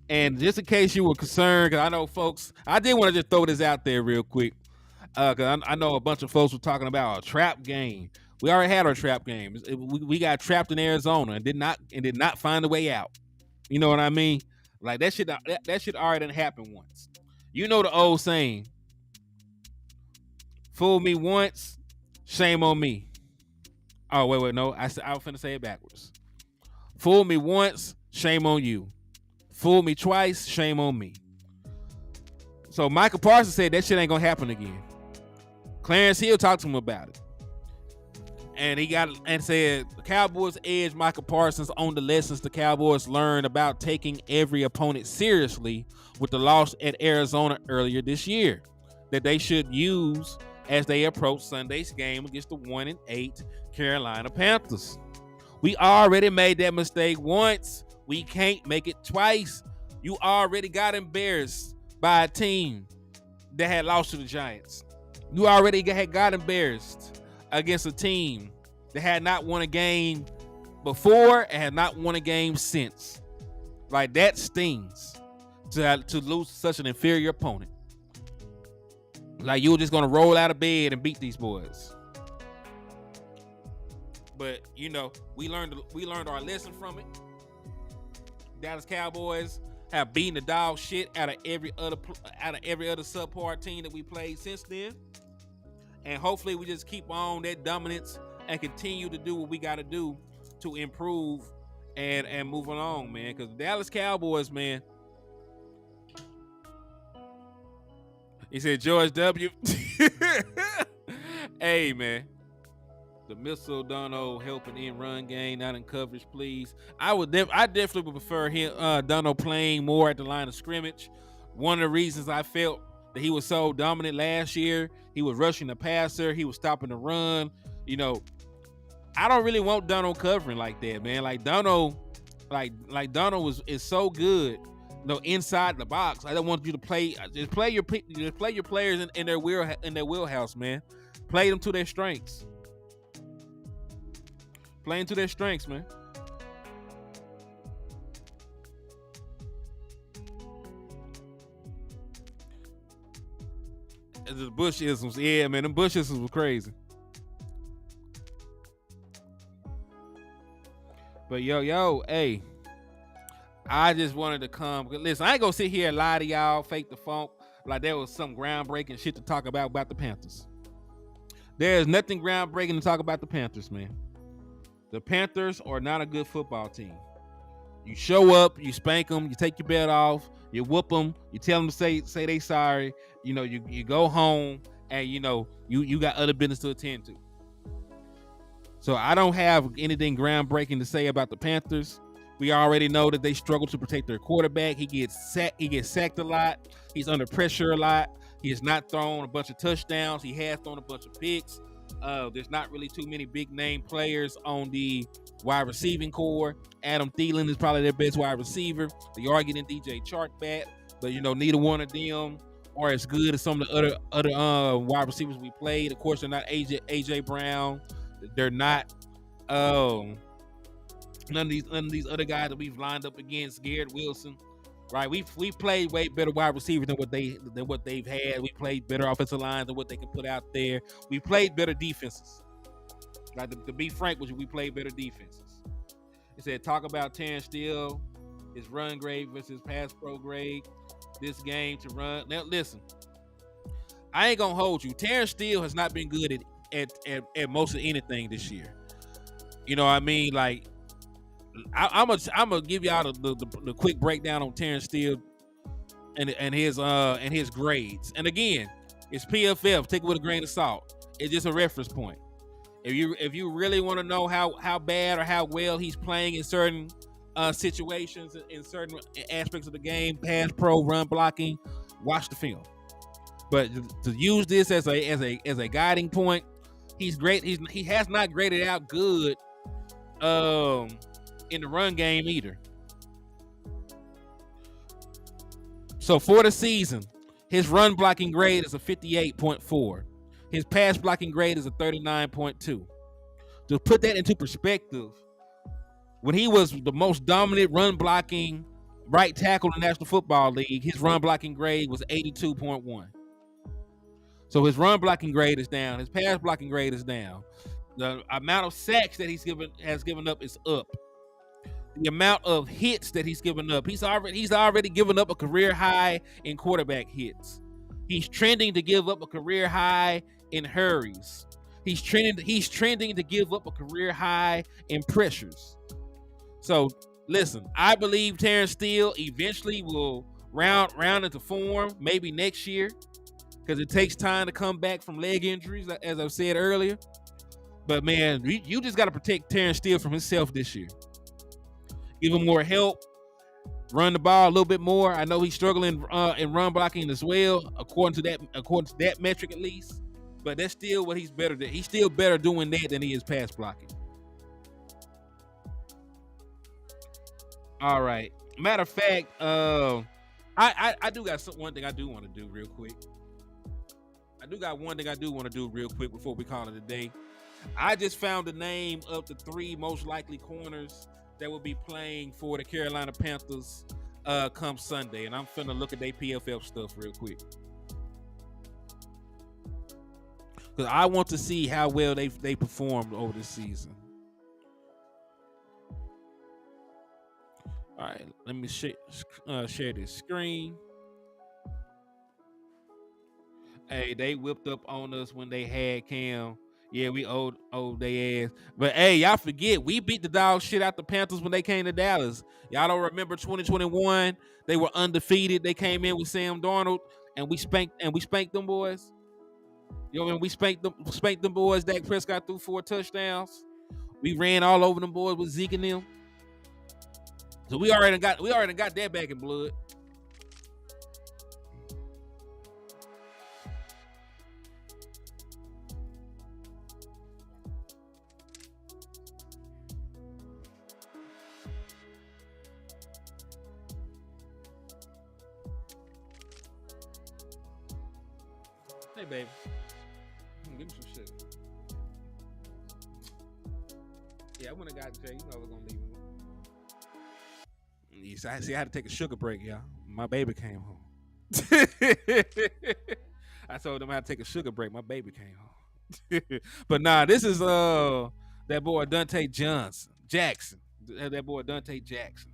And just in case you were concerned, because I know folks, I did want to just throw this out there real quick, because I know a bunch of folks were talking about a trap game. We already had our trap game. We got trapped in Arizona and did not find a way out. You know what I mean? Like that shit already done happened once. You know the old saying: "Fool me once, shame on me." Oh wait, no, I was finna say it backwards. Fool me once, shame on you. Fool me twice, shame on me. So Michael Parsons said that shit ain't gonna happen again. Clarence Hill talked to him about it. And he said the Cowboys edged Michael Parsons on the lessons the Cowboys learned about taking every opponent seriously with the loss at Arizona earlier this year, that they should use as they approach Sunday's game against the 1-8 Carolina Panthers. We already made that mistake once. We can't make it twice. You already got embarrassed by a team that had lost to the Giants. You already got embarrassed against a team that had not won a game before and had not won a game since. Like, that stings to lose such an inferior opponent. Like, you were just going to roll out of bed and beat these boys. But, we learned our lesson from it. Dallas Cowboys have beaten the dog shit out of every other subpar team that we played since then. And hopefully we just keep on that dominance and continue to do what we got to do to improve and move along, man. Because the Dallas Cowboys, man. He said George W. Hey, man. The missile Dono helping in run game, not in coverage, please. I definitely would prefer him, Dono playing more at the line of scrimmage. One of the reasons I felt that he was so dominant last year, he was rushing the passer, he was stopping the run. I don't really want Dono covering like that, man. Like Dono is so good, inside the box. I don't want you to play. Just play your players in their wheelhouse, man. Play them to their strengths. Playing to their strengths, man. The Bush isms, yeah, man. Them Bush isms were crazy. But yo, hey, I just wanted to come. Listen, I ain't gonna sit here and lie to y'all, fake the funk, like there was some groundbreaking shit to talk about the Panthers. There's nothing groundbreaking to talk about the Panthers, man. The Panthers are not a good football team. You show up, you spank them, you take your belt off, you whoop them, you tell them to say they sorry. You go home, and you got other business to attend to. So I don't have anything groundbreaking to say about the Panthers. We already know that they struggle to protect their quarterback. He gets sacked a lot. He's under pressure a lot. He has not thrown a bunch of touchdowns. He has thrown a bunch of picks. There's not really too many big name players on the wide receiving core. Adam Thielen is probably their best wide receiver. They are getting DJ Chark back, but neither one of them are as good as some of the other wide receivers we played. Of course, they're not AJ Brown. They're not none of these other guys that we've lined up against. Garrett Wilson, right? We played way better wide receivers than what they've had. We played better offensive lines than what they can put out there. We played better defenses. Like to be frank with you, we played better defenses. It said talk about Terrence Steele, his run grade versus pass pro grade. This game to run. Now listen, I ain't gonna hold you. Terrence Steele has not been good at most of anything this year. You know what I mean? Like I'm gonna give y'all the quick breakdown on Terrence Steele and his grades. And again, It's PFF. Take it with a grain of salt. It's just a reference point. If you really want to know how bad or how well he's playing in certain situations, in certain aspects of the game, pass pro, run blocking, watch the film. But to use this as a guiding point, he's great. He has not graded out good in the run game either. So for the season, his run blocking grade is a 58.4. His pass blocking grade is a 39.2. To put that into perspective, when he was the most dominant run blocking right tackle in the National Football League, his run blocking grade was 82.1. So his run blocking grade is down. His pass blocking grade is down. The amount of sacks that has given up is up. The amount of hits that he's given up, he's already given up a career high in quarterback hits. He's trending to give up a career high in hurries. He's trending to give up a career high in pressures. So listen, I believe Terrence Steele eventually will round into form, maybe next year, because it takes time to come back from leg injuries, as I've said earlier. But man, you just got to protect Terrence Steele from himself this year. Give him more help. Run the ball a little bit more. I know he's struggling in run blocking as well, according to that metric at least. But that's still what he's better than. He's still better doing that than he is pass blocking. All right. Matter of fact, I do got one thing I do want to do real quick. Before we call it a day. I just found the name of the 3 most likely corners that will be playing for the Carolina Panthers come Sunday, and I'm finna look at their PFF stuff real quick because I want to see how well they performed over the season. All right, let me share this screen. Hey, they whipped up on us when they had Cam. Yeah, we owed they ass. But hey, y'all forget, we beat the dog shit out the Panthers when they came to Dallas. Y'all don't remember 2021? They were undefeated. They came in with Sam Darnold and we spanked them boys. You know, when we spanked them boys, Dak Prescott threw 4 touchdowns. We ran all over them boys with Zeke and them. So we already got that back in blood. Hey, baby. Give me some shit. Yeah, I wouldn't have got Jay. You know I was going to leave him. See, I had to take a sugar break, y'all. My baby came home. I told them I had to take a sugar break. My baby came home. But nah, this is that boy Dante Jackson. That boy Dante Jackson.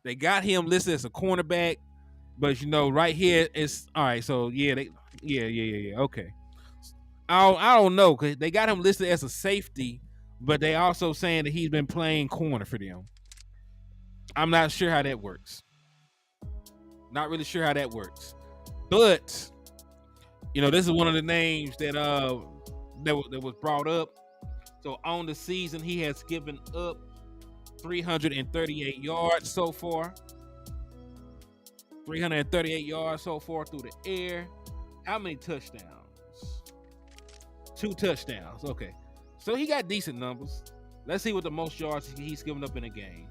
They got him listed as a cornerback, but you know, right here it's all right. So yeah, okay. I don't know because they got him listed as a safety, but they also saying that he's been playing corner for them. I'm not sure how that works. Not really sure how that works. But you know, this is one of the names that was brought up. So on the season, he has given up 338 yards so far. 338 yards so far through the air. How many touchdowns? 2 touchdowns. Okay. So he got decent numbers. Let's see what the most yards he's given up in a game.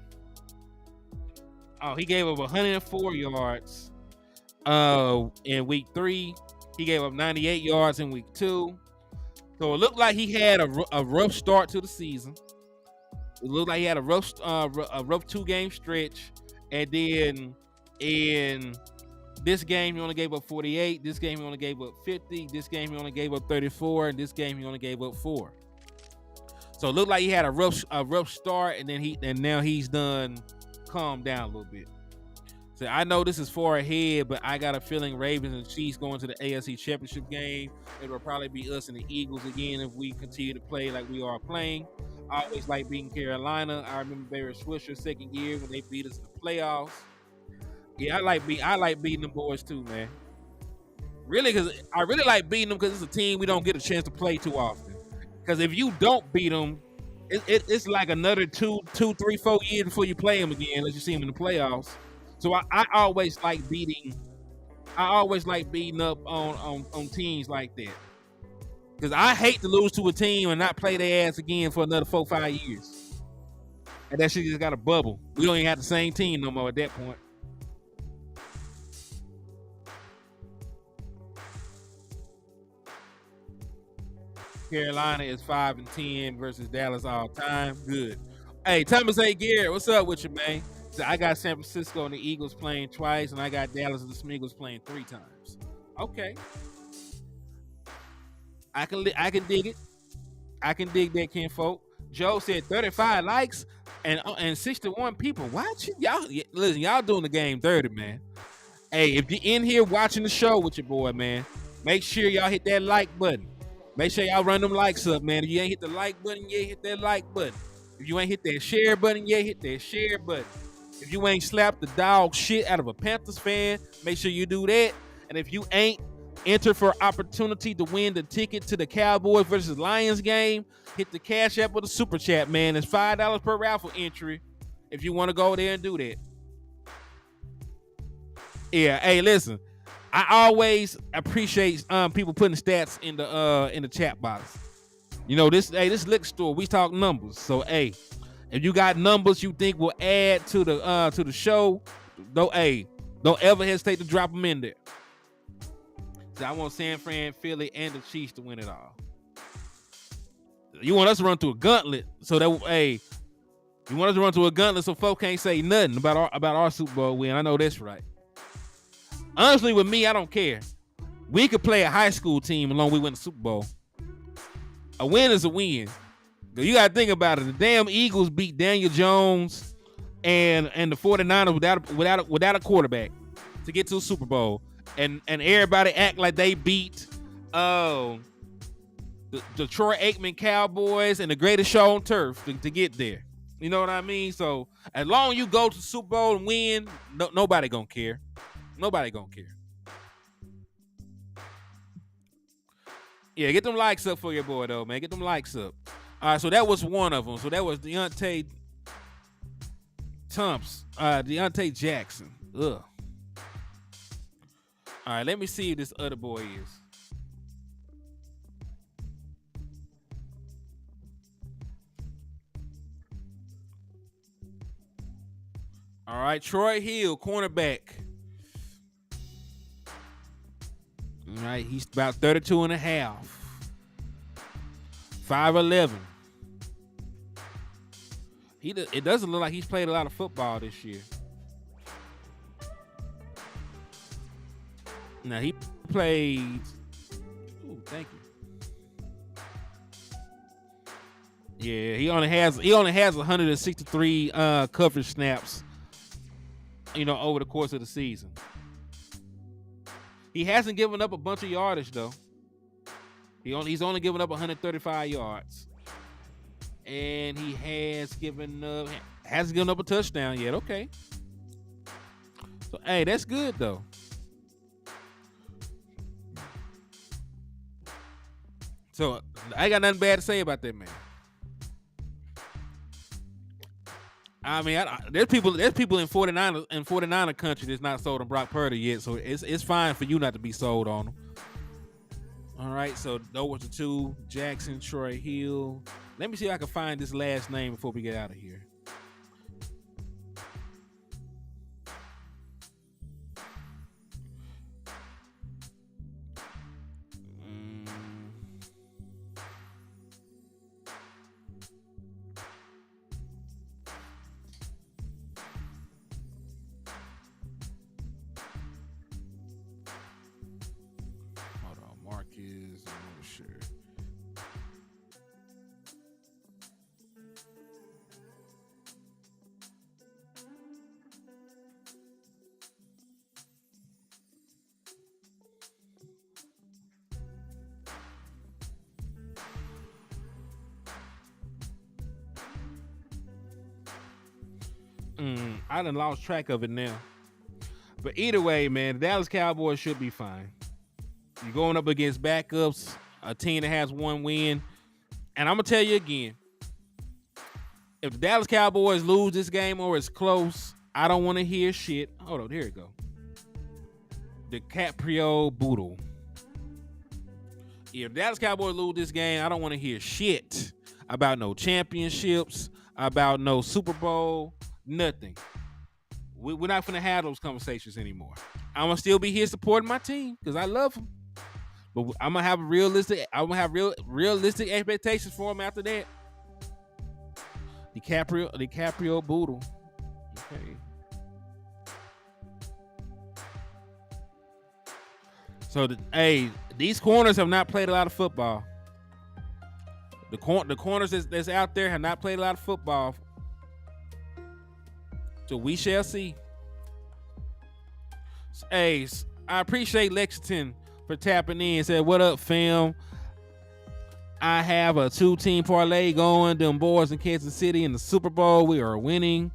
Oh, he gave up 104 yards in week 3. He gave up 98 yards in week 2. So it looked like he had a rough start to the season. It looked like he had a rough 2-game stretch. And then in this game, he only gave up 48. This game, he only gave up 50. This game, he only gave up 34. And this game, he only gave up 4. So it looked like he had a rough start, and now he's done calmed down a little bit. So I know this is far ahead, but I got a feeling Ravens and Chiefs going to the AFC Championship game. It will probably be us and the Eagles again if we continue to play like we are playing. I always like beating Carolina. I remember Barry Swisher's second year when they beat us in the playoffs. Yeah, I like beating them boys too, man. Really, because I really like beating them because it's a team we don't get a chance to play too often. Because if you don't beat them, it's like another two, 3, 4 years before you play them again, unless you see them in the playoffs. So I always like beating. I always like beating up on teams like that. Because I hate to lose to a team and not play their ass again for another 4, 5 years. And that shit just got a bubble. We don't even have the same team no more at that point. Carolina is 5-10 versus Dallas all time. Good. Hey, Thomas A. Garrett, what's up with you, man? So I got San Francisco and the Eagles playing twice, and I got Dallas and the Smeagol's playing 3 times. Okay. I can dig it. I can dig that, kinfolk. Joe said 35 likes and 61 people watching. Y'all listen, y'all doing the game dirty, man. Hey, if you're in here watching the show with your boy, man, make sure y'all hit that like button. Make sure y'all run them likes up, man. If you ain't hit the like button, yeah, hit that like button. If you ain't hit that share button, yeah, hit that share button. If you ain't slapped the dog shit out of a Panthers fan, make sure you do that. And if you ain't entered for opportunity to win the ticket to the Cowboys versus Lions game, hit the Cash App or the Super Chat, man. It's $5 per raffle entry if you want to go there and do that. Yeah, hey, listen. I always appreciate people putting stats in the chat box. You know, this liquor store, we talk numbers. So hey, if you got numbers you think will add to the show, don't ever hesitate to drop them in there. So I want San Fran, Philly, and the Chiefs to win it all. You want us to run through a gauntlet so that you want us to run through a gauntlet so folks can't say nothing about our Super Bowl win. I know that's right. Honestly, with me, I don't care. We could play a high school team as long as we win the Super Bowl. A win is a win. You got to think about it. The damn Eagles beat Daniel Jones and the 49ers without a quarterback to get to a Super Bowl. And everybody act like they beat the Detroit Aikman Cowboys and the greatest show on turf to get there. You know what I mean? So as long as you go to the Super Bowl and win, nobody gonna care. Nobody gonna care. Yeah, get them likes up for your boy though, man. Get them likes up. All right, so that was one of them. So that was Dante Jackson. Ugh. All right, let me see who this other boy is. All right, Troy Hill, cornerback. All right, he's about 32 and a half. 5'11". It doesn't look like he's played a lot of football this year. Now he played. Ooh, thank you. Yeah, he only has 163 coverage snaps. Over the course of the season. He hasn't given up a bunch of yardage though. He's only given up 135 yards, and he hasn't given up a touchdown yet. Okay, so hey, that's good though. So I ain't got nothing bad to say about that man. I mean, there's people in 49er country that's not sold on Brock Purdy yet, so it's fine for you not to be sold on him. All right, so those were the two: Jackson, Troy Hill. Let me see if I can find this last name before we get out of here. I done lost track of it now. But either way, man, the Dallas Cowboys should be fine. You're going up against backups, a team that has one win. And I'm going to tell you again, if the Dallas Cowboys lose this game or it's close, I don't want to hear shit. Hold on, here it go. DiCaprio Boodle. If Dallas Cowboys lose this game, I don't want to hear shit about no championships, about no Super Bowl, nothing. We're not going to have those conversations anymore. I'm going to still be here supporting my team because I love them. But I'm going to have realistic expectations for them after that. DiCaprio Boodle. Okay. So, these corners have not played a lot of football. The corners that's out there have not played a lot of football. So we shall see. Hey, I appreciate Lexington for tapping in. Said, "What up, fam? I have a 2-team parlay going. Them boys in Kansas City in the Super Bowl. We are winning.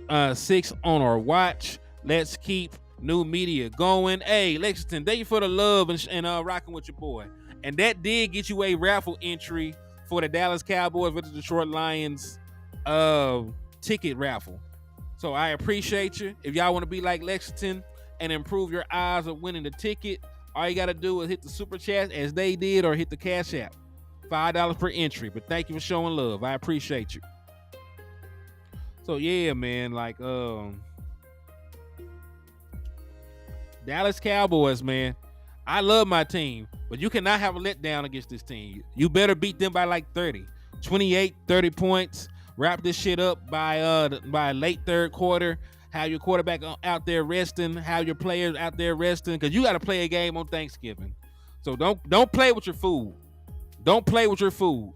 6 on our watch. Let's keep new media going." Hey, Lexington, thank you for the love and rocking with your boy. And that did get you a raffle entry for the Dallas Cowboys with the Detroit Lions ticket raffle. So I appreciate you. If y'all want to be like Lexington and improve your odds of winning the ticket, all you got to do is hit the super chat as they did or hit the Cash App. $5 per entry. But thank you for showing love. I appreciate you. So yeah, man, like Dallas Cowboys, man. I love my team, but you cannot have a letdown against this team. You better beat them by like 30, 28, 30 points. Wrap this shit up by late third quarter. Have your quarterback out there resting. Have your players out there resting, because you got to play a game on Thanksgiving. So don't play with your food. Don't play with your food.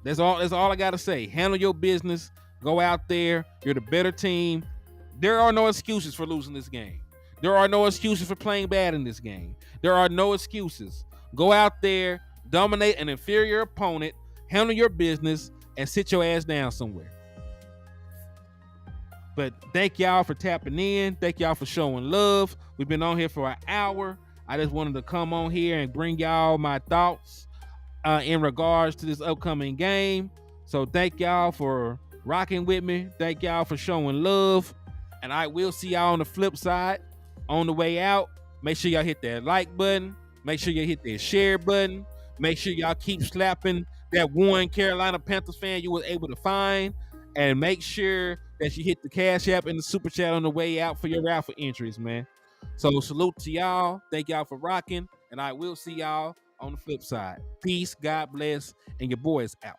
That's all I got to say. Handle your business. Go out there. You're the better team. There are no excuses for losing this game. There are no excuses for playing bad in this game. There are no excuses. Go out there, dominate an inferior opponent, handle your business, and sit your ass down somewhere. But thank y'all for tapping in. Thank y'all for showing love. We've been on here for an hour. I just wanted to come on here and bring y'all my thoughts in regards to this upcoming game. So thank y'all for rocking with me. Thank y'all for showing love. And I will see y'all on the flip side. On the way out, make sure y'all hit that like button. Make sure you hit that share button. Make sure y'all keep slapping that one Carolina Panthers fan you was able to find. And make sure that you hit the Cash App and the Super Chat on the way out for your raffle entries, man. So salute to y'all. Thank y'all for rocking. And I will see y'all on the flip side. Peace, God bless, and your boys out.